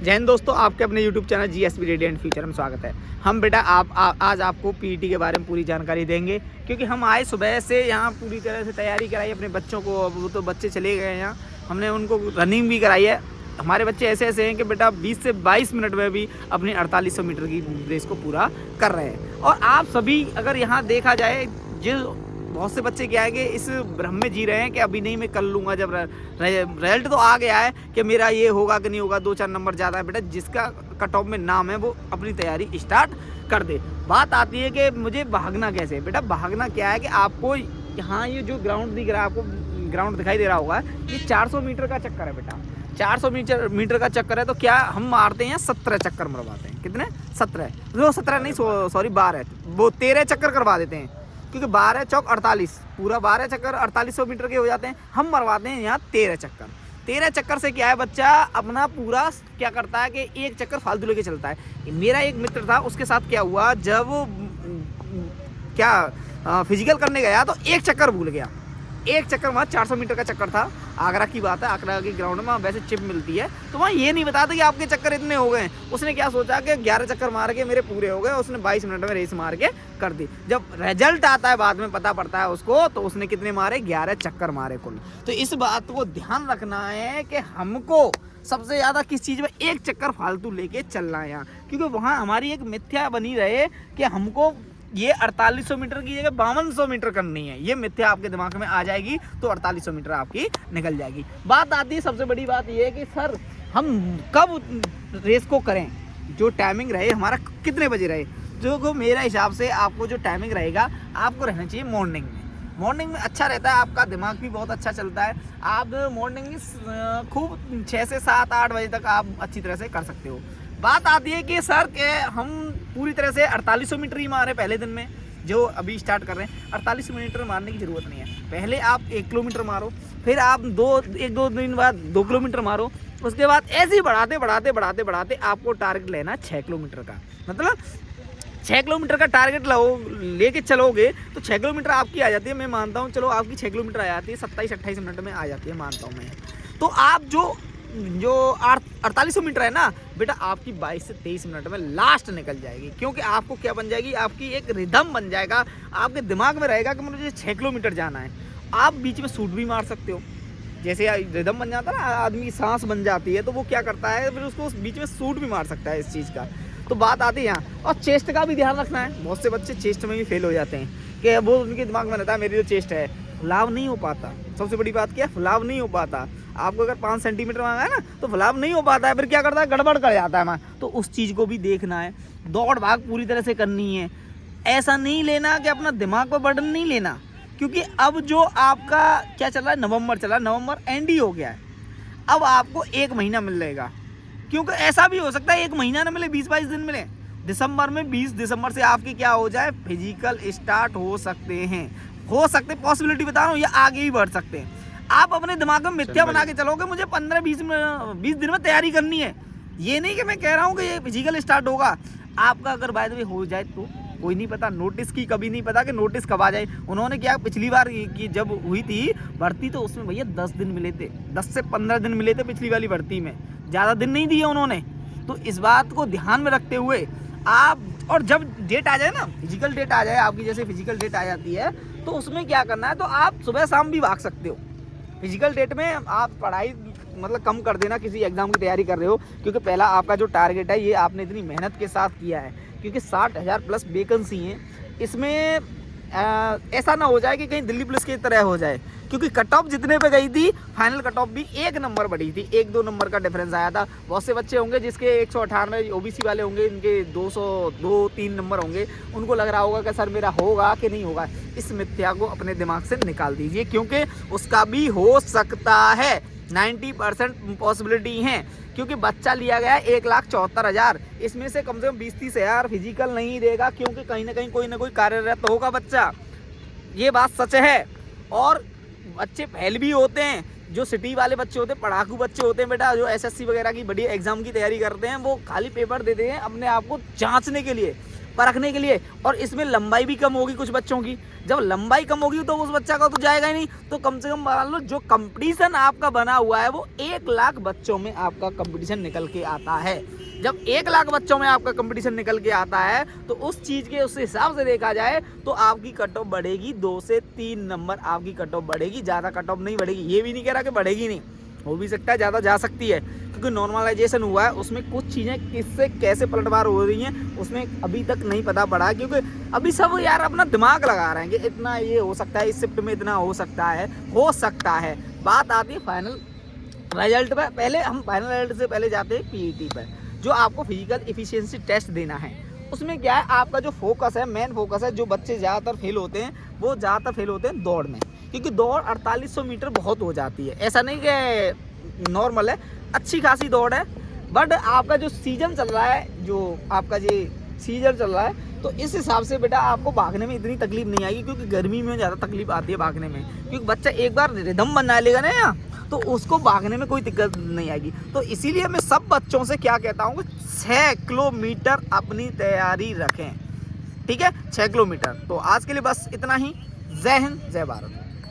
जय हिंद दोस्तों, आपके अपने YouTube channel GSB radiant future में स्वागत है। हम बेटा आज आपको PET के बारे में पूरी जानकारी देंगे, क्योंकि हम आए सुबह से यहाँ पूरी तरह से तैयारी कराई अपने बच्चों को। अब वो तो बच्चे चले गए यहाँ, हमने उनको रनिंग भी कराई है। हमारे बच्चे ऐसे हैं कि बेटा 20 से 22 मिनट में भी अपनी 4800 मीटर की रेस को पूरा कर रहे हैं। और आप सभी अगर यहाँ देखा जाए, जो बहुत से बच्चे क्या है कि इस भ्रम में जी रहे हैं कि अभी नहीं मैं कर लूँगा, जब रिजल्ट तो आ गया है कि मेरा ये होगा कि नहीं होगा, 2-4 नंबर ज़्यादा है। बेटा जिसका कट ऑफ में नाम है वो अपनी तैयारी स्टार्ट कर दे। बात आती है कि मुझे भागना कैसे। बेटा भागना क्या है कि आपको यहाँ ये जो ग्राउंड दिख रहा है, आपको ग्राउंड दिखाई दे रहा होगा, ये 400 मीटर का चक्कर है बेटा। 400 मीटर का चक्कर है, तो क्या हम मारते हैं 17 चक्कर मरवाते हैं। कितने? 17 नहीं, सॉरी 12, वो 13 चक्कर करवा देते हैं, क्योंकि 12 चौक 48, पूरा 12 चक्कर 4800 मीटर के हो जाते हैं। हम मरवाते हैं यहाँ 13 चक्कर। 13 चक्कर से क्या है, बच्चा अपना पूरा क्या करता है कि एक चक्कर फालतू लेके चलता है। मेरा एक मित्र था, उसके साथ क्या हुआ, जब क्या फिजिकल करने गया तो एक चक्कर भूल गया। एक चक्कर वहाँ 400 मीटर का चक्कर था, आगरा की बात है। आगरा की ग्राउंड में वैसे चिप मिलती है, तो वहाँ ये नहीं बताते कि आपके चक्कर इतने हो गए। उसने क्या सोचा कि 11 चक्कर मार के मेरे पूरे हो गए, उसने 22 मिनट में रेस मार के कर दी। जब रिजल्ट आता है बाद में पता पड़ता है उसको, तो उसने कितने मारे? 11 चक्कर मारे कुल। तो इस बात को ध्यान रखना है कि हमको सबसे ज़्यादा किस चीज़ में एक चक्कर फालतू लेके चलना है यहाँ, क्योंकि वहाँ हमारी एक मिथ्या बनी रहे कि हमको ये 4800 मीटर की जगह 5200 मीटर करनी है। ये मिथ्या आपके दिमाग में आ जाएगी तो 4800 मीटर आपकी निकल जाएगी। बात आती है, सबसे बड़ी बात ये है कि सर हम कब रेस को करें, जो टाइमिंग रहे हमारा कितने बजे रहे। जो मेरा हिसाब से आपको जो टाइमिंग रहेगा, आपको रहना चाहिए मॉर्निंग में। मॉर्निंग में अच्छा रहता है, आपका दिमाग भी बहुत अच्छा चलता है। आप मॉर्निंग में खूब 6 से 7-8 बजे तक आप अच्छी तरह से कर सकते हो। बात आती है कि सर के हम पूरी तरह से 4800 मीटर ही मारे पहले दिन में, जो अभी स्टार्ट कर रहे हैं। 4800 मीटर मारने की ज़रूरत नहीं है। पहले आप 1 किलोमीटर मारो, फिर आप 1-2 दिन बाद 2 किलोमीटर मारो। उसके बाद ऐसे ही बढ़ाते आपको टारगेट लेना 6 किलोमीटर का। मतलब 6 किलोमीटर का टारगेट लेके चलोगे तो 6 किलोमीटर आपकी आ जाती है। मैं मानता हूँ, चलो आपकी 6 किलोमीटर आ जाती है, 27-28 मिनट में आ जाती है, मानता हूँ मैं। तो आप जो 4800 मीटर है ना बेटा, आपकी 22 से 23 मिनट में लास्ट निकल जाएगी। क्योंकि आपको क्या बन जाएगी, आपकी एक रिदम बन जाएगा, आपके दिमाग में रहेगा कि मुझे 6 किलोमीटर जाना है। आप बीच में शूट भी मार सकते हो, जैसे रिदम बन जाता है ना, आदमी की सांस बन जाती है, तो वो क्या करता है, फिर उसको बीच में शूट भी मार सकता है इस चीज़ का। तो बात आती है यहाँ, और चेस्ट का भी ध्यान रखना है। बहुत से बच्चे चेस्ट में भी फेल हो जाते हैं कि वो उनके दिमाग में रहता है मेरी जो चेस्ट है, फुलाव नहीं हो पाता। सबसे बड़ी बात क्या है, फुलाव नहीं हो पाता। आपको अगर 5 सेंटीमीटर मांगा है ना, तो फुलाव नहीं हो पाता है, फिर क्या करता है, गड़बड़ कर जाता है। तो उस चीज़ को भी देखना है। दौड़ भाग पूरी तरह से करनी है। ऐसा नहीं लेना कि अपना दिमाग पर बर्डन नहीं लेना, क्योंकि अब जो आपका क्या चल रहा है, नवंबर चला, नवंबर एंड ही हो गया है। अब आपको 1 महीना मिलेगा, क्योंकि ऐसा भी हो सकता है 1 महीना ना मिले, 20-22 दिन मिले। दिसंबर में 20 दिसंबर से आपके क्या हो जाए, फिजिकल स्टार्ट हो सकते हैं, पॉसिबिलिटी बता रहा हूँ, ये आगे ही बढ़ सकते हैं। आप अपने दिमाग में मिथ्या बना के चलोगे मुझे 15-20 दिन में तैयारी करनी है। ये नहीं कि मैं कह रहा हूँ कि ये फिजिकल स्टार्ट होगा आपका, अगर बाय द वे हो जाए तो कोई नहीं पता, नोटिस की कभी नहीं पता कि नोटिस कब आ जाए। उन्होंने क्या, पिछली बार की जब हुई थी भर्ती, तो उसमें भैया 10 दिन मिले थे, 10 से 15 दिन मिले थे पिछली वाली भर्ती में, ज़्यादा दिन नहीं दिए उन्होंने। तो इस बात को ध्यान में रखते हुए आप, और जब डेट आ जाए ना, फिजिकल डेट आ जाए आपकी, जैसे फिजिकल डेट आ जाती है, तो उसमें क्या करना है, तो आप सुबह शाम भी भाग सकते हो। फिजिकल डेट में आप पढ़ाई मतलब कम कर देना, किसी एग्जाम की तैयारी कर रहे हो, क्योंकि पहला आपका जो टारगेट है ये आपने इतनी मेहनत के साथ किया है, क्योंकि 60,000 प्लस वैकेंसी हैं। इसमें ऐसा ना हो जाए कि कहीं दिल्ली पुलिस की तरह हो जाए, क्योंकि कट ऑफ जितने पे गई थी, फाइनल कट ऑफ भी 1 नंबर बढ़ी थी, 1-2 नंबर का डिफरेंस आया था। बहुत से बच्चे होंगे जिसके 198 ओबीसी वाले होंगे, इनके 202-3 नंबर होंगे, उनको लग रहा होगा कि सर मेरा होगा कि नहीं होगा। इस मिथ्या को अपने दिमाग से निकाल दीजिए, क्योंकि उसका भी हो सकता है, 90% पॉसिबिलिटी है। क्योंकि बच्चा लिया गया है 1,74,000, इसमें से कम 20-30 हज़ार फिजिकल नहीं देगा, क्योंकि कहीं ना कहीं कोई ना कोई कार्यरत होगा बच्चा। ये बात सच है। और बच्चे फेल भी होते हैं, जो सिटी वाले बच्चे होते हैं, पढ़ाकू बच्चे होते हैं बेटा, जो एसएससी वगैरह की बड़ी एग्जाम की तैयारी करते हैं, वो खाली पेपर देते हैं अपने आप को जांचने के लिए। परखने के लिए। और इसमें लंबाई भी कम होगी कुछ बच्चों की, जब लंबाई कम होगी तो उस बच्चा का तो जाएगा ही नहीं। तो कम से कम मान लो जो कंपटीशन आपका बना हुआ है वो 1 लाख बच्चों में आपका कंपटीशन निकल के आता है। जब 1 लाख बच्चों में आपका कंपटीशन निकल के आता है तो उस चीज़ के उस हिसाब से देखा जाए तो आपकी कट ऑफ बढ़ेगी, 2 से 3 नंबर आपकी कट ऑफ बढ़ेगी, ज़्यादा कट ऑफ नहीं बढ़ेगी। ये भी नहीं कह रहा कि बढ़ेगी नहीं, हो भी सकता है ज़्यादा जा सकती है, क्योंकि नॉर्मलाइजेशन हुआ है, उसमें कुछ चीज़ें किससे कैसे पलटवार हो रही हैं उसमें अभी तक नहीं पता पड़ा। क्योंकि अभी सब यार अपना दिमाग लगा रहे हैं कि इतना ये हो सकता है, इस शिफ्ट में इतना हो सकता है। बात आती है फाइनल रिजल्ट पे। पहले हम फाइनल रिजल्ट से पहले जाते हैं पीईटी पर, जो आपको फिजिकल एफिशिएंसी टेस्ट देना है। उसमें क्या है, आपका जो फोकस है, मेन फोकस है, जो बच्चे ज़्यादातर फेल होते हैं वो ज़्यादातर फेल होते हैं दौड़ में, क्योंकि दौड़ 4800 मीटर बहुत हो जाती है। ऐसा नहीं कि नॉर्मल है, अच्छी खासी दौड़ है। बट आपका जो सीजन चल रहा है, जो आपका ये सीजन चल रहा है, तो इस हिसाब से बेटा आपको भागने में इतनी तकलीफ नहीं आएगी, क्योंकि गर्मी में ज़्यादा तकलीफ आती है भागने में, क्योंकि बच्चा एक बार रिदम बना लेगा ना यहाँ, तो उसको भागने में कोई दिक्कत नहीं आएगी। तो इसीलिए मैं सब बच्चों से क्या कहता हूँ कि 6 किलोमीटर अपनी तैयारी रखें, ठीक है, 6 किलोमीटर। तो आज के लिए बस इतना ही। जय हिंद, जय भारत।